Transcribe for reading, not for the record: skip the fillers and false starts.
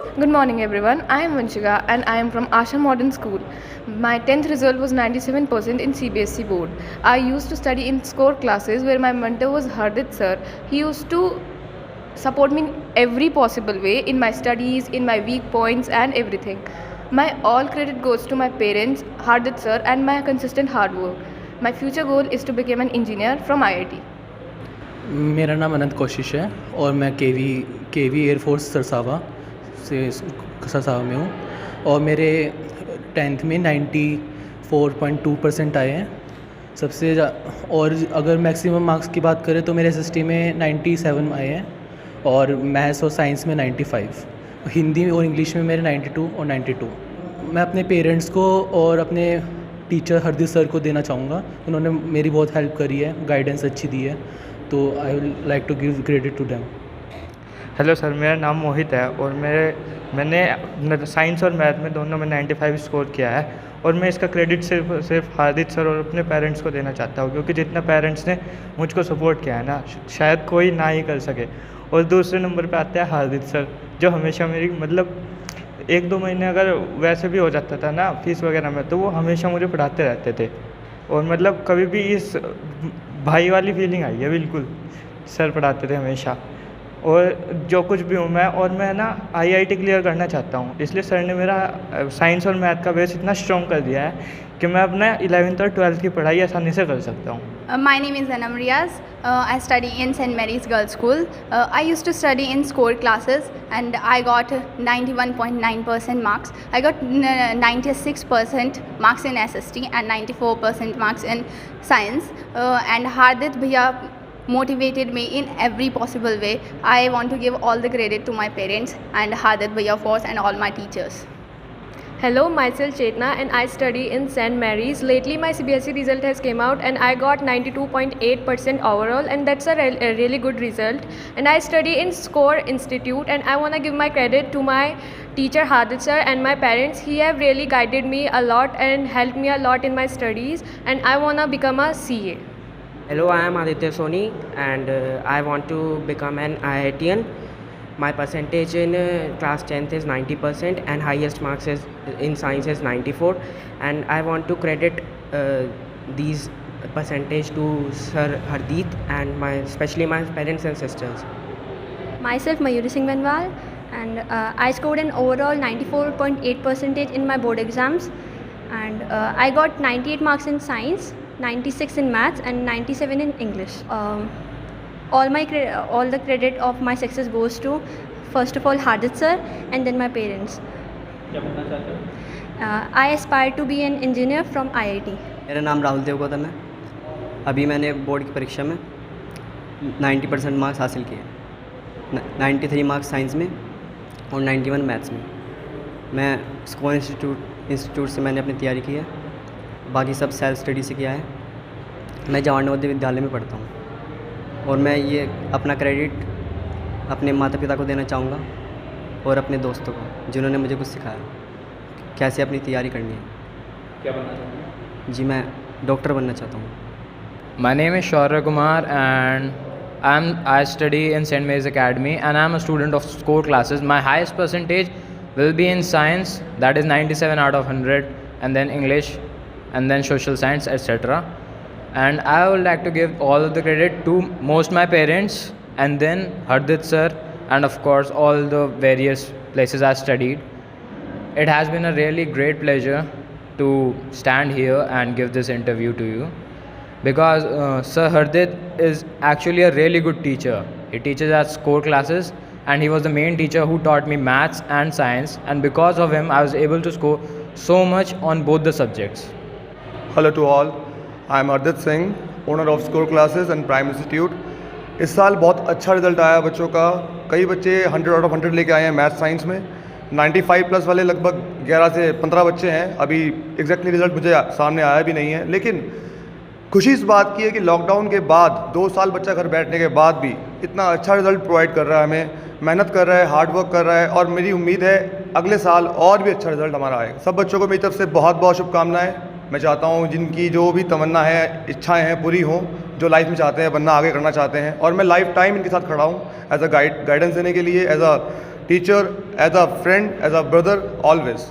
Good morning, everyone. I am Vanshika and I am from Asha Modern School. My 10th result was 97% in CBSE board. I used to study in score classes where my mentor was Hardit sir. He used to support me in every possible way in my studies, in my weak points, and everything. My all credit goes to my parents, Hardit sir, and my consistent hard work. My future goal is to become an engineer from IIT. मेरा नाम अनंत कौशिश है और मैं केवी air force Sarsawa में हूँ और मेरे 10th में 94.2% आए हैं और अगर मैक्सिमम मार्क्स की बात करें तो मेरे एसएसटी में 97 आए हैं और मैथ्स और साइंस में 95, हिंदी और इंग्लिश में मेरे 92 और 92। मैं अपने पेरेंट्स को और अपने टीचर हरदीप सर को देना चाहूँगा। उन्होंने मेरी बहुत हेल्प करी है, गाइडेंस अच्छी दी है, तो I will like to give credit to them. Hello sir, मेरा नाम मोहित है और मैंने साइंस और मैथ में दोनों में 95 स्कोर किया है और मैं इसका क्रेडिट सिर्फ हार्दिक सर और अपने पेरेंट्स को देना चाहता हूँ, क्योंकि जितना पेरेंट्स ने मुझको सपोर्ट किया है ना, शायद कोई ना ही कर सके। और दूसरे नंबर पे आता है हार्दिक सर, जो हमेशा मेरी 1-2 महीने अगर वैसे भी हो जाता था ना फीस वगैरह में, तो वो हमेशा मुझे पढ़ाते रहते थे और कभी भी इस भाई वाली फीलिंग आई है। बिल्कुल सर पढ़ाते थे हमेशा, और जो कुछ भी हूँ मैं ना IIT क्लियर करना चाहता हूँ, इसलिए सर ने मेरा साइंस और मैथ का बेस इतना स्ट्रॉन्ग कर दिया है कि मैं अपना 11th और 12th की पढ़ाई आसानी से कर सकता हूँ। My name is Anam Riaz. I study in St. Mary's Girls' School. I used to study in score classes and I got 91.9% marks. I got 96% marks in SST and 94% marks in science. And Hardit Bhaiya motivated me in every possible way. I want to give all the credit to my parents and Hardit Bhaiya Force and all my teachers. Hello, myself Chetna and I study in St. Mary's. Lately my CBSE result has came out and I got 92.8% overall, and that's a really good result. And I study in Score Institute and I want to give my credit to my teacher Hardit sir and my parents. He have really guided me a lot and helped me a lot in my studies, and I want to become a CA. Hello, I am Aditya Soni and I want to become an IITian. My percentage in class 10th is 90% and highest marks is in science is 94, and I want to credit these percentage to Sir Hardeep and especially my parents and sisters. Myself Mayuri Singh Benwal, and I scored an overall 94.8% in my board exams, and I got 98 marks in science, 96 in maths and 97 in English. All the credit of my success goes to, first of all, Hardit sir and then my parents. I aspire to be an engineer from IIT. मेरा नाम राहुल देव गौतम है। अभी मैंने board की परीक्षा में 90% marks हासिल किए, 93 मार्क्स साइंस में और 91 मैथ्स में। मैं स्कोर इंस्टीट्यूट से मैंने अपनी तैयारी की है, बाकी सब सेल्फ स्टडी से किया है। मैं जवाहर नवोदय विद्यालय में पढ़ता हूँ और मैं ये अपना क्रेडिट अपने माता पिता को देना चाहूँगा और अपने दोस्तों को, जिन्होंने मुझे कुछ सिखाया कैसे अपनी तैयारी करनी है। क्या बनना चाहते हैं? जी, मैं डॉक्टर बनना चाहता हूँ। My name is Shaurya Kumar and I study in St. Mary's Academy and I am a student of score classes. My highest percentage will be in science, that is 97 out of 100, and then English, and then social science, etc. And I would like to give all of the credit to most my parents and then Hardit sir and of course all the various places I studied. It has been a really great pleasure to stand here and give this interview to you, because Sir Hardit is actually a really good teacher. He teaches at score classes and he was the main teacher who taught me maths and science, and because of him I was able to score so much on both the subjects. Hello to all. I am Ardit Singh, owner of Score Classes and Prime Institute. इस साल बहुत अच्छा result आया बच्चों का। कई बच्चे 100 out of 100 लेके आए हैं मैथ साइंस में। 95 प्लस वाले लगभग 11 से 15 बच्चे हैं। अभी एग्जैक्टली रिजल्ट मुझे सामने आया भी नहीं है, लेकिन खुशी इस बात की है कि लॉकडाउन के बाद 2 साल बच्चा घर बैठने के बाद भी इतना अच्छा रिजल्ट प्रोवाइड कर रहा है हमें, मेहनत कर रहा है, हार्ड वर्क कर रहा है, और मेरी उम्मीद है अगले साल और भी अच्छा रिजल्ट हमारा आएगा। सब बच्चों को मेरी तरफ से बहुत बहुत शुभकामनाएं। मैं चाहता हूँ जिनकी जो भी तमन्ना है, इच्छाएं हैं, पूरी हों, जो लाइफ में चाहते हैं बनना, आगे करना चाहते हैं, और मैं लाइफ टाइम इनके साथ खड़ा हूँ एज अ गाइडेंस देने के लिए, as a teacher, as a friend, as a brother, always.